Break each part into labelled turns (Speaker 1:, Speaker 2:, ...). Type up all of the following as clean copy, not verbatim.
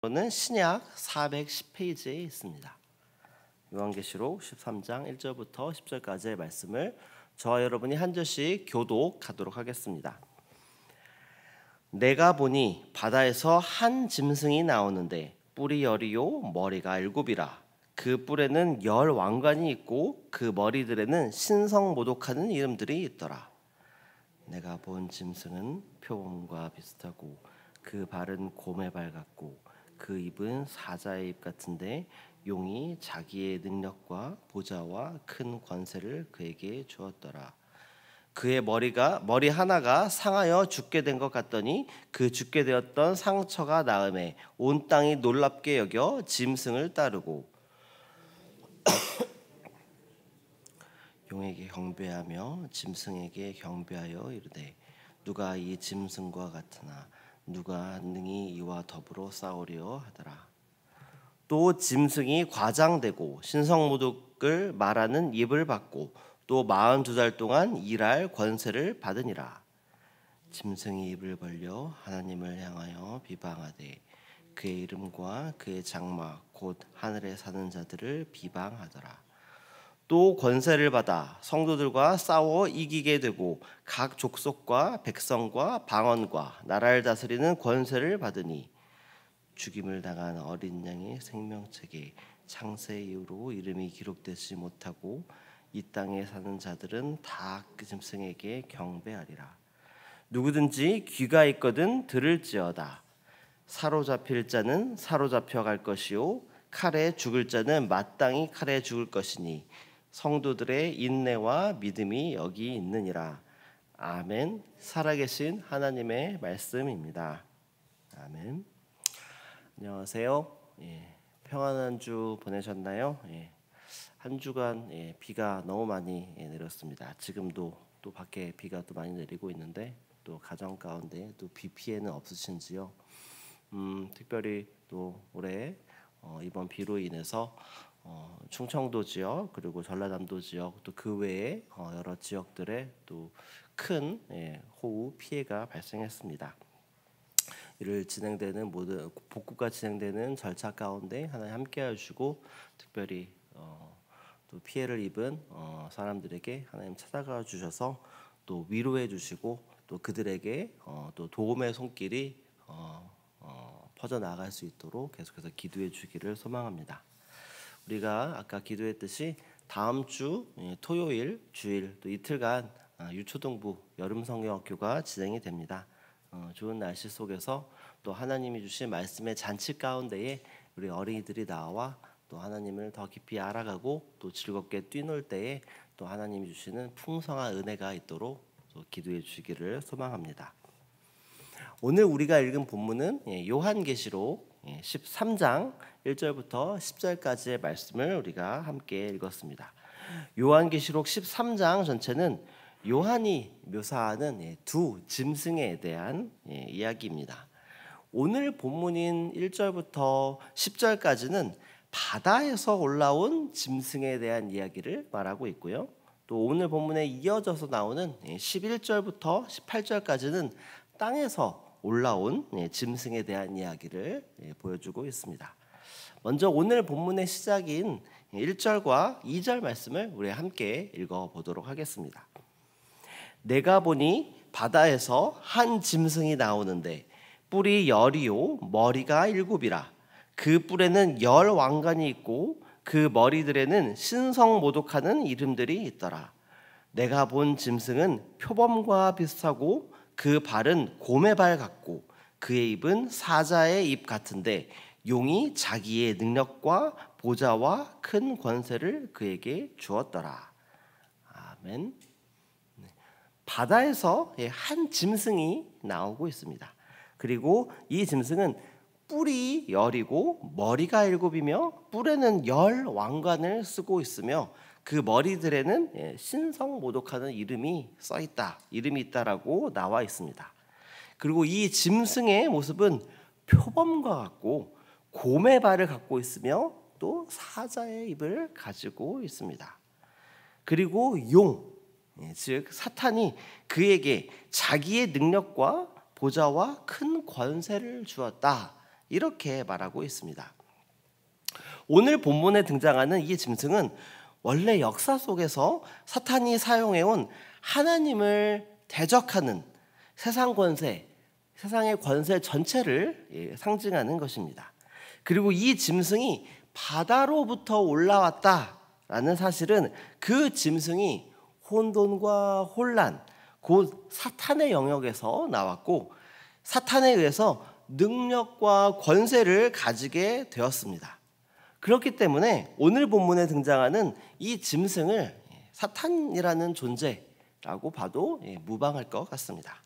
Speaker 1: 는 신약 410페이지에 있습니다. 요한계시록 13장 1절부터 10절까지의 말씀을 저와 여러분이 한 절씩 교독하도록 하겠습니다. 내가 보니 바다에서 한 짐승이 나오는데 뿔이 열이요 머리가 일곱이라. 그 뿔에는 열 왕관이 있고 그 머리들에는 신성모독하는 이름들이 있더라. 내가 본 짐승은 표범과 비슷하고 그 발은 곰의 발 같고 그 입은 사자의 입 같은데 용이 자기의 능력과 보좌와 큰 권세를 그에게 주었더라. 그의 머리 하나가 상하여 죽게 된 것 같더니 그 죽게 되었던 상처가 나음에 온 땅이 놀랍게 여겨 짐승을 따르고 용에게 경배하며 짐승에게 경배하여 이르되 누가 이 짐승과 같으나 누가 능히 이와 더불어 싸우려 하더라. 또 짐승이 과장되고 신성모독을 말하는 입을 받고 또 42달 동안 일할 권세를 받으니라. 짐승이 입을 벌려 하나님을 향하여 비방하되 그의 이름과 그의 장막 곧 하늘에 사는 자들을 비방하더라. 또 권세를 받아 성도들과 싸워 이기게 되고 각 족속과 백성과 방언과 나라를 다스리는 권세를 받으니 죽임을 당한 어린 양의 생명책에 창세 이후로 이름이 기록되지 못하고 이 땅에 사는 자들은 다 그 짐승에게 경배하리라. 누구든지 귀가 있거든 들을지어다. 사로잡힐 자는 사로잡혀 갈 것이요 칼에 죽을 자는 마땅히 칼에 죽을 것이니 성도들의 인내와 믿음이 여기 있느니라. 아멘. 살아계신 하나님의 말씀입니다. 아멘. 안녕하세요. 평안한 주 보내셨나요? 한 주간 비가 너무 많이 내렸습니다. 지금도 또 밖에 비가 또 많이 내리고 있는데 또 가정 가운데 또 비 피해는 없으신지요? 특별히 또 올해 이번 비로 인해서 충청도 지역 그리고 전라남도 지역 또 그 외에 여러 지역들에 또 큰 호우 피해가 발생했습니다. 이를 진행되는 모든 복구가 진행되는 절차 가운데 하나님 함께해 주시고 특별히 또 피해를 입은 사람들에게 하나님 찾아가 주셔서 또 위로해 주시고 또 그들에게 또 도움의 손길이 퍼져 나갈 수 있도록 계속해서 기도해 주기를 소망합니다. 우리가 아까 기도했듯이 다음 주 토요일 주일 또 이틀간 유초동부 여름 성경학교가 진행이 됩니다. 좋은 날씨 속에서 또 하나님이 주신 말씀의 잔치 가운데에 우리 어린이들이 나와 또 하나님을 더 깊이 알아가고 또 즐겁게 뛰놀 때에 또 하나님이 주시는 풍성한 은혜가 있도록 또 기도해 주시기를 소망합니다. 오늘 우리가 읽은 본문은 요한계시록 13장 1절부터 10절까지의 말씀을 우리가 함께 읽었습니다. 요한계시록 13장 전체는 요한이 묘사하는 두 짐승에 대한 이야기입니다. 오늘 본문인 1절부터 10절까지는 바다에서 올라온 짐승에 대한 이야기를 말하고 있고요. 또 오늘 본문에 이어져서 나오는 11절부터 18절까지는 땅에서 올라온 짐승에 대한 이야기를 보여주고 있습니다. 먼저 오늘 본문의 시작인 1절과 2절 말씀을 우리 함께 읽어보도록 하겠습니다. 내가 보니 바다에서 한 짐승이 나오는데 뿔이 열이요 머리가 일곱이라. 그 뿔에는 열 왕관이 있고 그 머리들에는 신성모독하는 이름들이 있더라. 내가 본 짐승은 표범과 비슷하고 그 발은 곰의 발 같고 그의 입은 사자의 입 같은데 용이 자기의 능력과 보좌와 큰 권세를 그에게 주었더라. 아멘. 바다에서 한 짐승이 나오고 있습니다. 그리고 이 짐승은 뿔이 열이고 머리가 일곱이며 뿔에는 열 왕관을 쓰고 있으며 그 머리들에는 신성모독하는 이름이 써있다. 이름이 있다라고 나와 있습니다. 그리고 이 짐승의 모습은 표범과 같고 곰의 발을 갖고 있으며 또 사자의 입을 가지고 있습니다. 그리고 용, 즉 사탄이 그에게 자기의 능력과 보좌와 큰 권세를 주었다. 이렇게 말하고 있습니다. 오늘 본문에 등장하는 이 짐승은 원래 역사 속에서 사탄이 사용해온 하나님을 대적하는 세상 권세, 세상의 권세 전체를 상징하는 것입니다. 그리고 이 짐승이 바다로부터 올라왔다라는 사실은 그 짐승이 혼돈과 혼란, 곧 사탄의 영역에서 나왔고 사탄에 의해서 능력과 권세를 가지게 되었습니다. 그렇기 때문에 오늘 본문에 등장하는 이 짐승을 사탄이라는 존재라고 봐도 무방할 것 같습니다.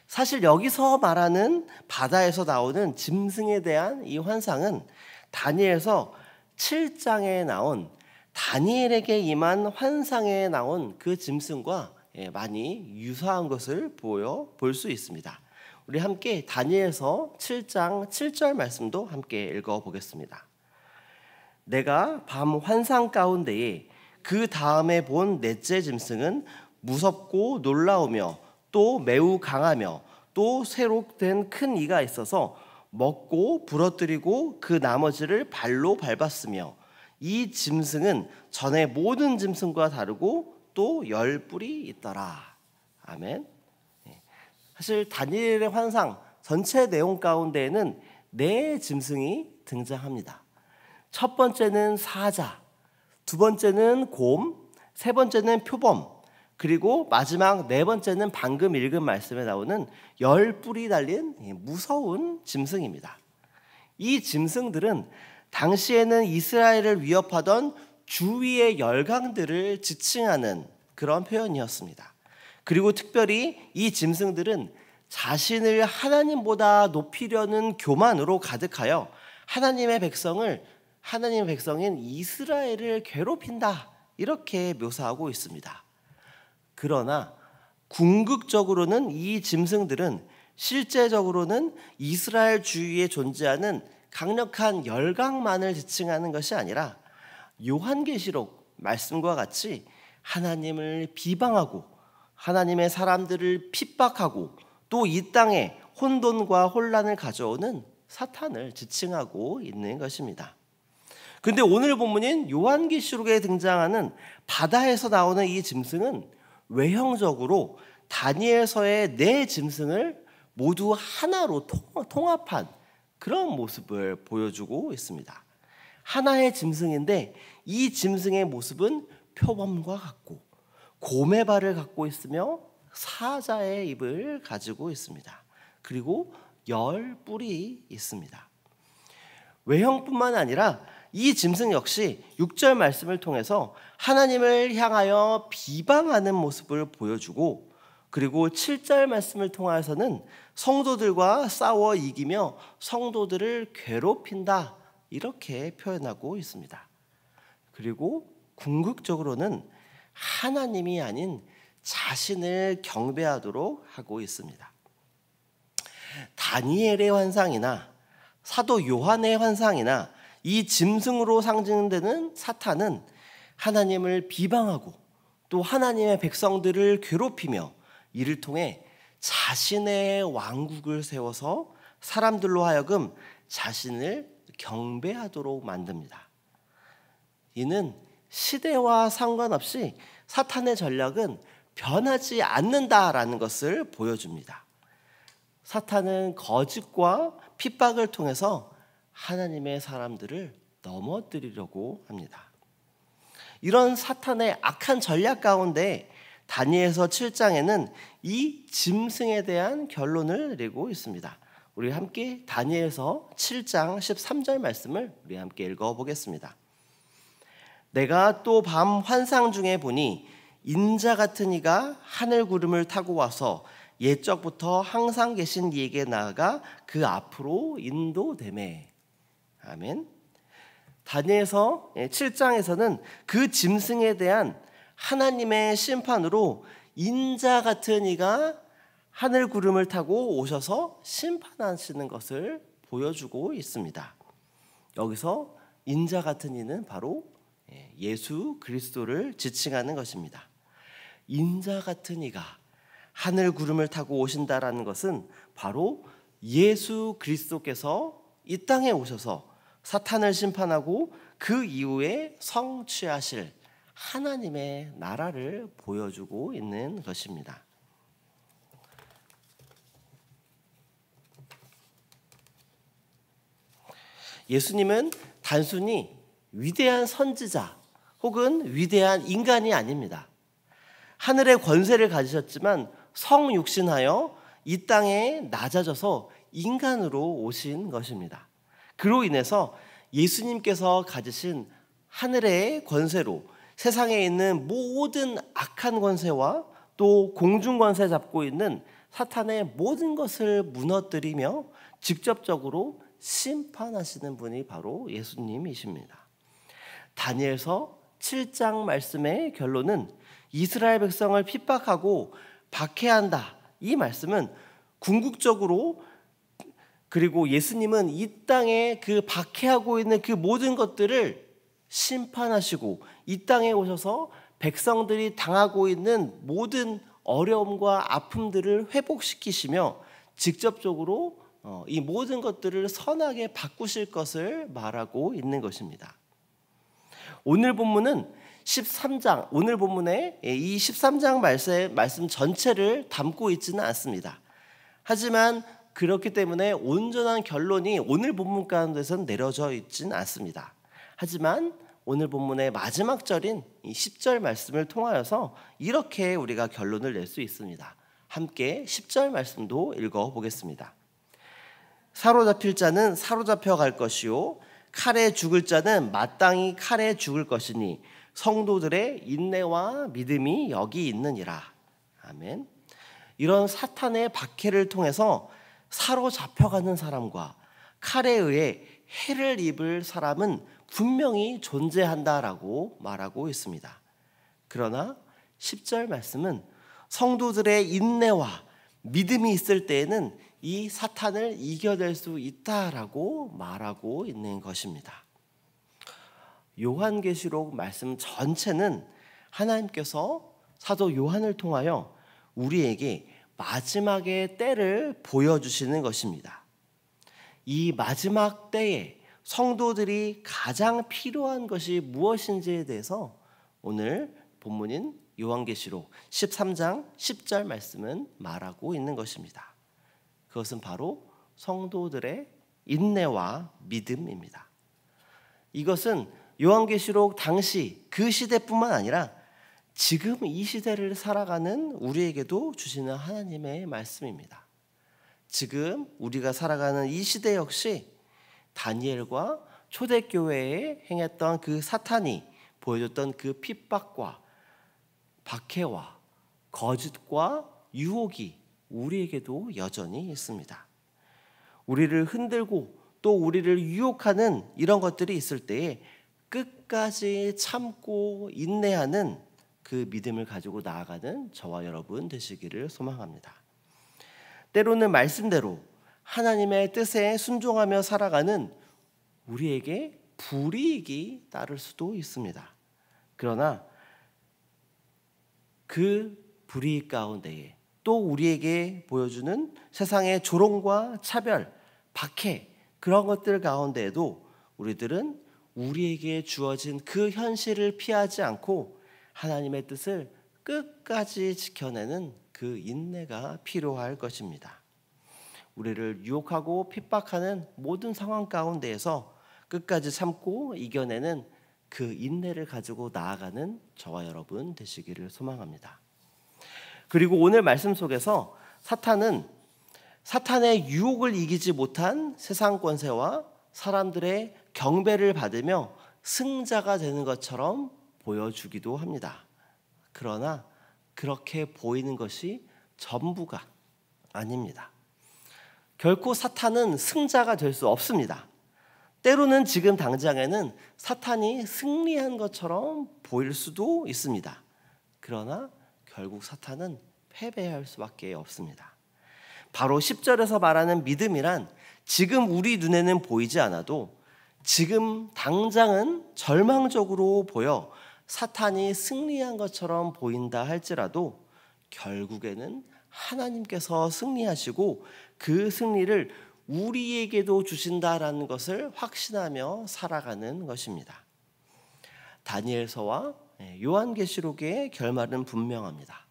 Speaker 1: 사실 여기서 말하는 바다에서 나오는 짐승에 대한 이 환상은 다니엘서 7장에 나온 다니엘에게 임한 환상에 나온 그 짐승과 많이 유사한 것을 볼 수 있습니다. 우리 함께 다니엘서 7장 7절 말씀도 함께 읽어보겠습니다. 내가 밤 환상 가운데에 그 다음에 본 넷째 짐승은 무섭고 놀라우며 또 매우 강하며 또 새로 된 큰 이가 있어서 먹고 부러뜨리고 그 나머지를 발로 밟았으며 이 짐승은 전의 모든 짐승과 다르고 또 10뿔이 있더라. 아멘. 사실 다니엘의 환상 전체 내용 가운데에는 4 짐승이 등장합니다. 첫 번째는 사자, 두 번째는 곰, 세 번째는 표범, 그리고 마지막 4번째는 방금 읽은 말씀에 나오는 10뿔이 달린 무서운 짐승입니다. 이 짐승들은 당시에는 이스라엘을 위협하던 주위의 열강들을 지칭하는 그런 표현이었습니다. 그리고 특별히 이 짐승들은 자신을 하나님보다 높이려는 교만으로 가득하여 하나님의 백성인 이스라엘을 괴롭힌다 이렇게 묘사하고 있습니다. 그러나 궁극적으로는 이 짐승들은 실제적으로는 이스라엘 주위에 존재하는 강력한 열강만을 지칭하는 것이 아니라 요한계시록 말씀과 같이 하나님을 비방하고 하나님의 사람들을 핍박하고 또 이 땅에 혼돈과 혼란을 가져오는 사탄을 지칭하고 있는 것입니다. 근데 오늘 본문인 요한계시록에 등장하는 바다에서 나오는 이 짐승은 외형적으로 다니엘서의 4 짐승을 모두 하나로 통합한 그런 모습을 보여주고 있습니다. 하나의 짐승인데 이 짐승의 모습은 표범과 같고 곰의 발을 갖고 있으며 사자의 입을 가지고 있습니다. 그리고 10뿔이 있습니다. 외형뿐만 아니라 이 짐승 역시 6절 말씀을 통해서 하나님을 향하여 비방하는 모습을 보여주고 그리고 7절 말씀을 통해서는 성도들과 싸워 이기며 성도들을 괴롭힌다 이렇게 표현하고 있습니다. 그리고 궁극적으로는 하나님이 아닌 자신을 경배하도록 하고 있습니다. 다니엘의 환상이나 사도 요한의 환상이나 이 짐승으로 상징되는 사탄은 하나님을 비방하고 또 하나님의 백성들을 괴롭히며 이를 통해 자신의 왕국을 세워서 사람들로 하여금 자신을 경배하도록 만듭니다. 이는 시대와 상관없이 사탄의 전략은 변하지 않는다라는 것을 보여줍니다. 사탄은 거짓과 핍박을 통해서 하나님의 사람들을 넘어뜨리려고 합니다. 이런 사탄의 악한 전략 가운데 다니엘서 7장에는 이 짐승에 대한 결론을 내리고 있습니다. 우리 함께 다니엘서 7장 13절 말씀을 우리 함께 읽어보겠습니다. 내가 또 밤 환상 중에 보니 인자 같은 이가 하늘 구름을 타고 와서 옛적부터 항상 계신 이에게 나아가 그 앞으로 인도되매. 아멘. 다니엘서 7장에서는 그 짐승에 대한 하나님의 심판으로 인자 같은 이가 하늘 구름을 타고 오셔서 심판하시는 것을 보여주고 있습니다. 여기서 인자 같은 이는 바로 예수 그리스도를 지칭하는 것입니다. 인자 같은 이가 하늘 구름을 타고 오신다라는 것은 바로 예수 그리스도께서 이 땅에 오셔서 사탄을 심판하고 그 이후에 성취하실 하나님의 나라를 보여주고 있는 것입니다. 예수님은 단순히 위대한 선지자 혹은 위대한 인간이 아닙니다. 하늘의 권세를 가지셨지만 성육신하여 이 땅에 낮아져서 인간으로 오신 것입니다. 그로 인해서 예수님께서 가지신 하늘의 권세로 세상에 있는 모든 악한 권세와 또 공중 권세 잡고 있는 사탄의 모든 것을 무너뜨리며 직접적으로 심판하시는 분이 바로 예수님이십니다. 다니엘서 7장 말씀의 결론은 이스라엘 백성을 핍박하고 박해한다. 이 말씀은 궁극적으로 그리고 예수님은 이 땅에 그 박해하고 있는 그 모든 것들을 심판하시고 이 땅에 오셔서 백성들이 당하고 있는 모든 어려움과 아픔들을 회복시키시며 직접적으로 이 모든 것들을 선하게 바꾸실 것을 말하고 있는 것입니다. 오늘 본문은 13장, 오늘 본문에 이 13장 말씀 전체를 담고 있지는 않습니다. 하지만 그렇기 때문에 온전한 결론이 오늘 본문 가운데서는 내려져 있지는 않습니다. 하지만 오늘 본문의 마지막 절인 이 10절 말씀을 통하여서 이렇게 우리가 결론을 낼 수 있습니다. 함께 10절 말씀도 읽어보겠습니다. 사로잡힐 자는 사로잡혀 갈 것이요 칼에 죽을 자는 마땅히 칼에 죽을 것이니 성도들의 인내와 믿음이 여기 있느니라. 아멘. 이런 사탄의 박해를 통해서 사로잡혀가는 사람과 칼에 의해 해를 입을 사람은 분명히 존재한다라고 말하고 있습니다. 그러나 10절 말씀은 성도들의 인내와 믿음이 있을 때에는 이 사탄을 이겨낼 수 있다라고 말하고 있는 것입니다. 요한계시록 말씀 전체는 하나님께서 사도 요한을 통하여 우리에게 마지막의 때를 보여주시는 것입니다. 이 마지막 때에 성도들이 가장 필요한 것이 무엇인지에 대해서 오늘 본문인 요한계시록 13장 10절 말씀은 말하고 있는 것입니다. 그것은 바로 성도들의 인내와 믿음입니다. 이것은 요한계시록 당시 그 시대뿐만 아니라 지금 이 시대를 살아가는 우리에게도 주시는 하나님의 말씀입니다. 지금 우리가 살아가는 이 시대 역시 다니엘과 초대교회에 행했던 그 사탄이 보여줬던 그 핍박과 박해와 거짓과 유혹이 우리에게도 여전히 있습니다. 우리를 흔들고 또 우리를 유혹하는 이런 것들이 있을 때에 끝까지 참고 인내하는 그 믿음을 가지고 나아가는 저와 여러분 되시기를 소망합니다. 때로는 말씀대로 하나님의 뜻에 순종하며 살아가는 우리에게 불이익이 따를 수도 있습니다. 그러나 그 불이익 가운데에 또 우리에게 보여주는 세상의 조롱과 차별, 박해 그런 것들 가운데에도 우리들은 우리에게 주어진 그 현실을 피하지 않고 하나님의 뜻을 끝까지 지켜내는 그 인내가 필요할 것입니다. 우리를 유혹하고 핍박하는 모든 상황 가운데에서 끝까지 참고 이겨내는 그 인내를 가지고 나아가는 저와 여러분 되시기를 소망합니다. 그리고 오늘 말씀 속에서 사탄은 사탄의 유혹을 이기지 못한 세상 권세와 사람들의 경배를 받으며 승자가 되는 것처럼 보여주기도 합니다. 그러나 그렇게 보이는 것이 전부가 아닙니다. 결코 사탄은 승자가 될 수 없습니다. 때로는 지금 당장에는 사탄이 승리한 것처럼 보일 수도 있습니다. 그러나 결국 사탄은 패배할 수밖에 없습니다. 바로 10절에서 말하는 믿음이란 지금 우리 눈에는 보이지 않아도 지금 당장은 절망적으로 보여 사탄이 승리한 것처럼 보인다 할지라도 결국에는 하나님께서 승리하시고 그 승리를 우리에게도 주신다라는 것을 확신하며 살아가는 것입니다. 다니엘서와 요한계시록의 결말은 분명합니다.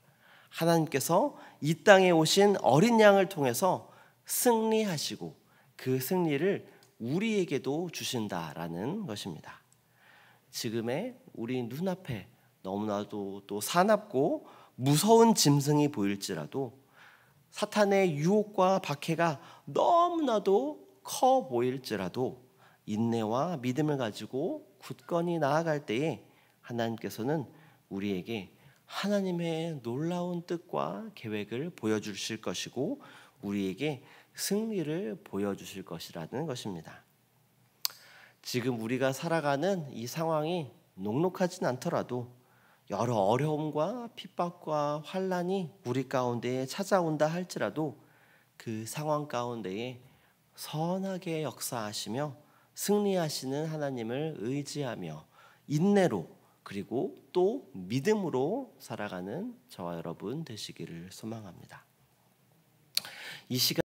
Speaker 1: 하나님께서 이 땅에 오신 어린 양을 통해서 승리하시고 그 승리를 우리에게도 주신다라는 것입니다. 지금의 우리 눈앞에 너무나도 또 사납고 무서운 짐승이 보일지라도, 사탄의 유혹과 박해가 너무나도 커 보일지라도 인내와 믿음을 가지고 굳건히 나아갈 때에 하나님께서는 우리에게 하나님의 놀라운 뜻과 계획을 보여주실 것이고 우리에게 승리를 보여주실 것이라는 것입니다. 지금 우리가 살아가는 이 상황이 녹록하진 않더라도 여러 어려움과 핍박과 환난이 우리 가운데에 찾아온다 할지라도 그 상황 가운데에 선하게 역사하시며 승리하시는 하나님을 의지하며 인내로 그리고 또 믿음으로 살아가는 저와 여러분 되시기를 소망합니다. 이 시간